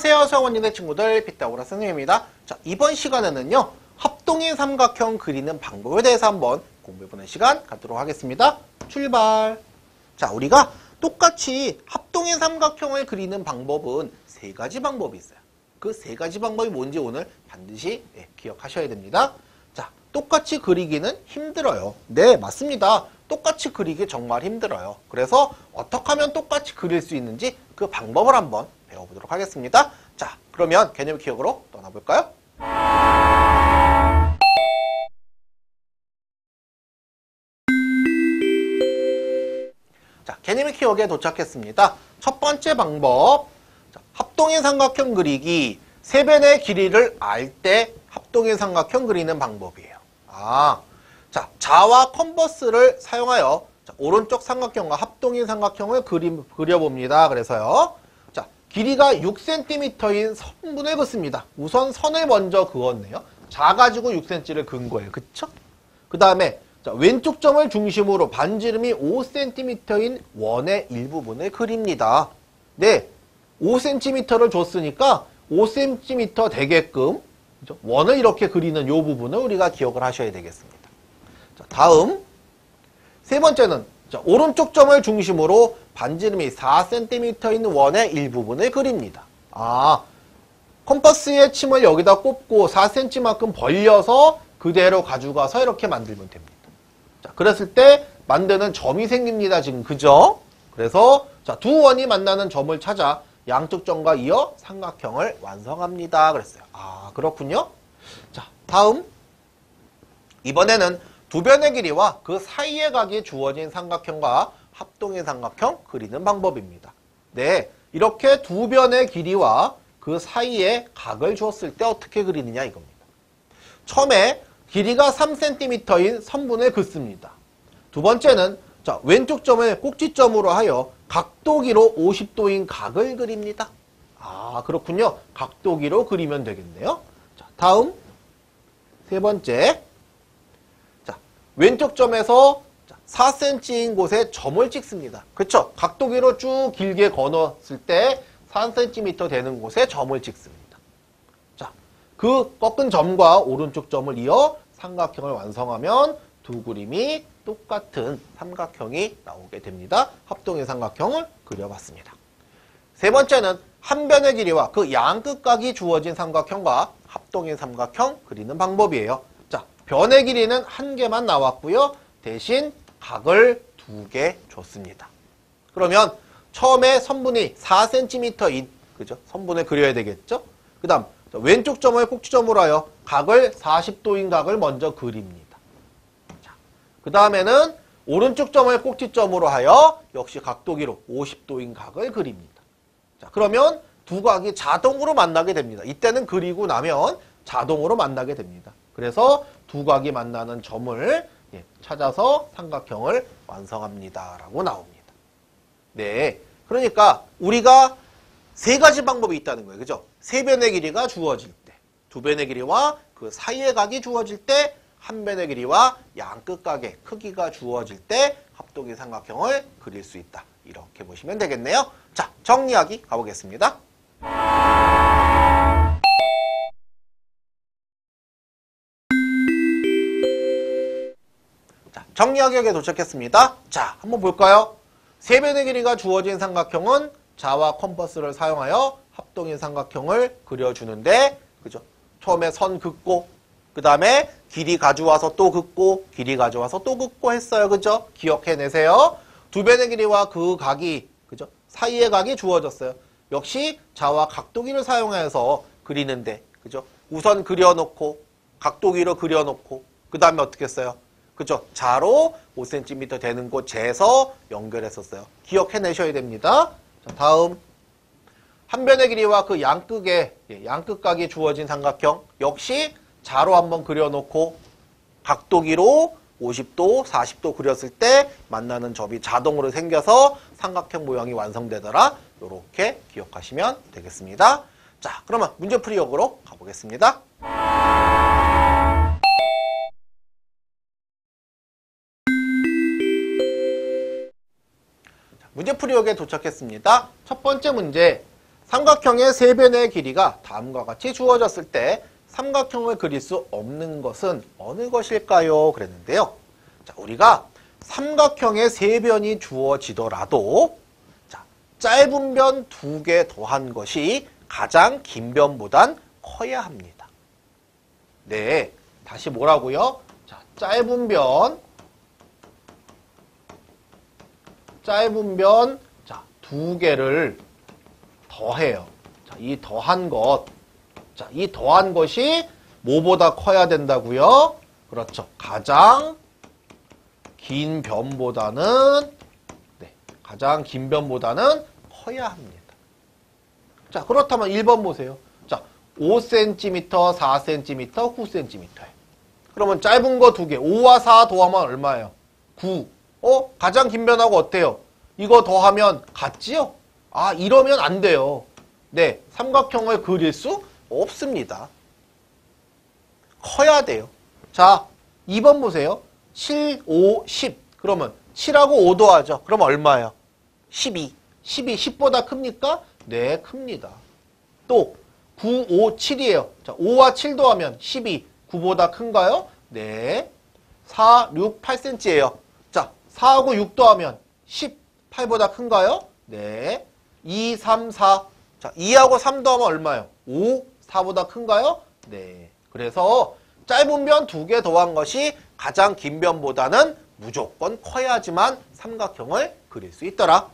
안녕하세요, 수학원님의 친구들 피타고라스 선생님입니다. 자, 이번 시간에는요, 합동인 삼각형 그리는 방법에 대해서 한번 공부해보는 시간 갖도록 하겠습니다. 출발! 자, 우리가 똑같이 합동인 삼각형을 그리는 방법은 세 가지 방법이 있어요. 그 세 가지 방법이 뭔지 오늘 반드시 기억하셔야 됩니다. 자, 똑같이 그리기는 힘들어요. 네, 맞습니다. 똑같이 그리기 정말 힘들어요. 그래서 어떻게 하면 똑같이 그릴 수 있는지 그 방법을 한번 배워보도록 하겠습니다. 자, 그러면 개념 기억으로 떠나볼까요? 자, 개념 기억에 도착했습니다. 첫 번째 방법, 자, 합동인 삼각형 그리기. 세 변의 길이를 알 때 합동인 삼각형 그리는 방법이에요. 자, 자와 컴퍼스를 사용하여 자, 오른쪽 삼각형과 합동인 삼각형을 그려봅니다. 그래서요. 자, 길이가 6cm인 선분을 긋습니다. 우선 선을 먼저 그었네요. 자 가지고 6cm를 그은 거예요. 그쵸? 그 다음에 왼쪽 점을 중심으로 반지름이 5cm인 원의 일부분을 그립니다. 네, 5cm를 줬으니까 5cm 되게끔 원을 이렇게 그리는 이 부분을 우리가 기억을 하셔야 되겠습니다. 자, 다음 세 번째는 자, 오른쪽 점을 중심으로 반지름이 4cm인 원의 일부분을 그립니다. 컴퍼스의 침을 여기다 꼽고 4cm만큼 벌려서 그대로 가져가서 이렇게 만들면 됩니다. 자, 그랬을 때 만드는 점이 생깁니다. 지금 그죠? 그래서 자, 두 원이 만나는 점을 찾아 양쪽 점과 이어 삼각형을 완성합니다. 그랬어요. 그렇군요. 자, 다음 이번에는 두 변의 길이와 그 사이의 각이 주어진 삼각형과 합동인 삼각형 그리는 방법입니다. 네, 이렇게 두 변의 길이와 그 사이에 각을 주었을 때 어떻게 그리느냐 이겁니다. 처음에 길이가 3cm인 선분을 긋습니다. 두 번째는 자, 왼쪽 점을 꼭지점으로 하여 각도기로 50도인 각을 그립니다. 그렇군요. 각도기로 그리면 되겠네요. 자, 다음 세 번째. 자, 왼쪽 점에서 4cm인 곳에 점을 찍습니다. 그렇죠? 각도기로 쭉 길게 건었을 때 4cm 되는 곳에 점을 찍습니다. 자, 그 꺾은 점과 오른쪽 점을 이어 삼각형을 완성하면 두 그림이 똑같은 삼각형이 나오게 됩니다. 합동인 삼각형을 그려봤습니다. 세 번째는 한 변의 길이와 그 양끝각이 주어진 삼각형과 합동인 삼각형 그리는 방법이에요. 자, 변의 길이는 한 개만 나왔고요. 대신 각을 두 개 줬습니다. 그러면 처음에 선분이 4cm인 그죠? 선분을 그려야 되겠죠? 그 다음 왼쪽 점을 꼭지점으로 하여 각을 40도인 각을 먼저 그립니다. 그 다음에는 오른쪽 점을 꼭지점으로 하여 역시 각도기로 50도인 각을 그립니다. 자, 그러면 두 각이 자동으로 만나게 됩니다. 이때는 그리고 나면 자동으로 만나게 됩니다. 그래서 두 각이 만나는 점을 찾아서 삼각형을 완성합니다. 라고 나옵니다. 네, 그러니까 우리가 세 가지 방법이 있다는 거예요. 그죠? 세 변의 길이가 주어질 때, 두 변의 길이와 그 사이의 각이 주어질 때, 한 변의 길이와 양끝각의 크기가 주어질 때 합동인 삼각형을 그릴 수 있다. 이렇게 보시면 되겠네요. 자, 정리하기 가보겠습니다. 자, 정리하기에 도착했습니다. 자, 한번 볼까요? 세 변의 길이가 주어진 삼각형은 자와 컴퍼스를 사용하여 합동인 삼각형을 그려주는데, 그죠? 처음에 선 긋고, 그 다음에 길이 가져와서 또 긋고, 길이 가져와서 또 긋고 했어요. 그죠? 기억해내세요. 두 변의 길이와 그 각이, 그죠? 사이의 각이 주어졌어요. 역시 자와 각도기를 사용해서 그리는데, 그죠? 우선 그려놓고, 각도기로 그려놓고, 그 다음에 어떻게 했어요? 그죠? 자로 5cm 되는 곳 재서 연결했었어요. 기억해내셔야 됩니다. 자, 다음. 한 변의 길이와 그 양끝각이 주어진 삼각형, 역시 자로 한번 그려놓고 각도기로 50도, 40도 그렸을 때 만나는 점이 자동으로 생겨서 삼각형 모양이 완성되더라. 이렇게 기억하시면 되겠습니다. 자, 그러면 문제풀이역으로 가보겠습니다. 문제풀이역에 도착했습니다. 첫 번째 문제. 삼각형의 세 변의 길이가 다음과 같이 주어졌을 때 삼각형을 그릴 수 없는 것은 어느 것일까요? 그랬는데요. 자, 우리가 삼각형의 세 변이 주어지더라도 자, 짧은 변 2개 더한 것이 가장 긴 변보단 커야 합니다. 네, 다시 뭐라고요? 자, 짧은 변 자, 2개를 더해요. 자, 이 더한 것. 자, 이 더한 것이 뭐보다 커야 된다고요? 그렇죠. 가장 긴 변보다는 가장 긴 변보다는 커야 합니다. 자, 그렇다면 1번 보세요. 자, 5cm, 4cm, 9cm예요. 그러면 짧은 거 2개. 5와 4 더하면 얼마예요? 9. 가장 긴 변하고 어때요? 이거 더하면 같지요? 아, 이러면 안 돼요. 네, 삼각형을 그릴 수 없습니다. 커야 돼요. 자, 2번 보세요. 7, 5, 10. 그러면 7하고 5 더하죠. 그럼 얼마예요? 12. 12, 10보다 큽니까? 네, 큽니다. 또 9, 5, 7이에요. 자, 5와 7 더하면 12. 9보다 큰가요? 네. 4, 6, 8cm예요. 자, 4하고 6 더하면 10. 8보다 큰가요? 네. 2, 3, 4. 자, 2하고 3 더하면 얼마예요? 5, 4보다 큰가요? 네. 그래서 짧은 변 2개 더한 것이 가장 긴 변보다는 무조건 커야지만 삼각형을 그릴 수 있더라.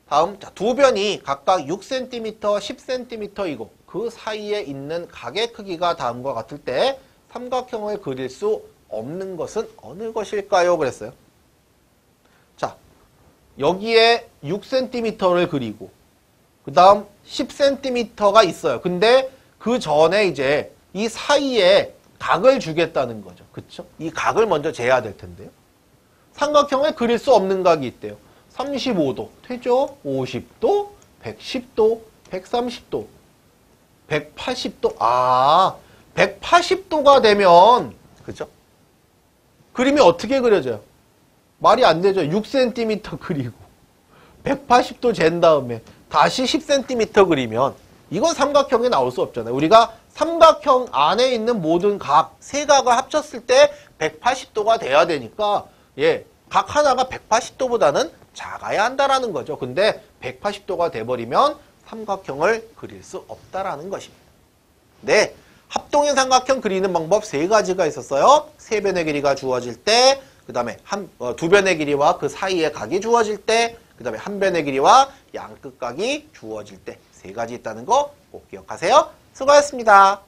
다음, 자, 두 변이 각각 6cm, 10cm이고 그 사이에 있는 각의 크기가 다음과 같을 때 삼각형을 그릴 수 없는 것은 어느 것일까요? 그랬어요. 자, 여기에 6cm를 그리고 그 다음 10cm가 있어요. 근데 그 전에 이제 이 사이에 각을 주겠다는 거죠. 그쵸? 이 각을 먼저 재야 될 텐데요. 삼각형을 그릴 수 없는 각이 있대요. 35도 되죠? 50도, 110도, 130도, 180도. 아, 180도가 되면 그죠? 그림이 어떻게 그려져요? 말이 안 되죠. 6cm 그리고 180도 잰 다음에 다시 10cm 그리면 이건 삼각형이 나올 수 없잖아요. 우리가 삼각형 안에 있는 모든 각, 세 각을 합쳤을 때 180도가 돼야 되니까 예, 각 하나가 180도보다는 작아야 한다라는 거죠. 근데 180도가 돼버리면 삼각형을 그릴 수 없다라는 것입니다. 네, 합동인 삼각형 그리는 방법 세 가지가 있었어요. 세 변의 길이가 주어질 때, 그 다음에 두 변의 길이와 그 사이의 각이 주어질 때, 그 다음에 한 변의 길이와 양끝각이 주어질 때 세 가지 있다는 거 꼭 기억하세요. 수고하셨습니다.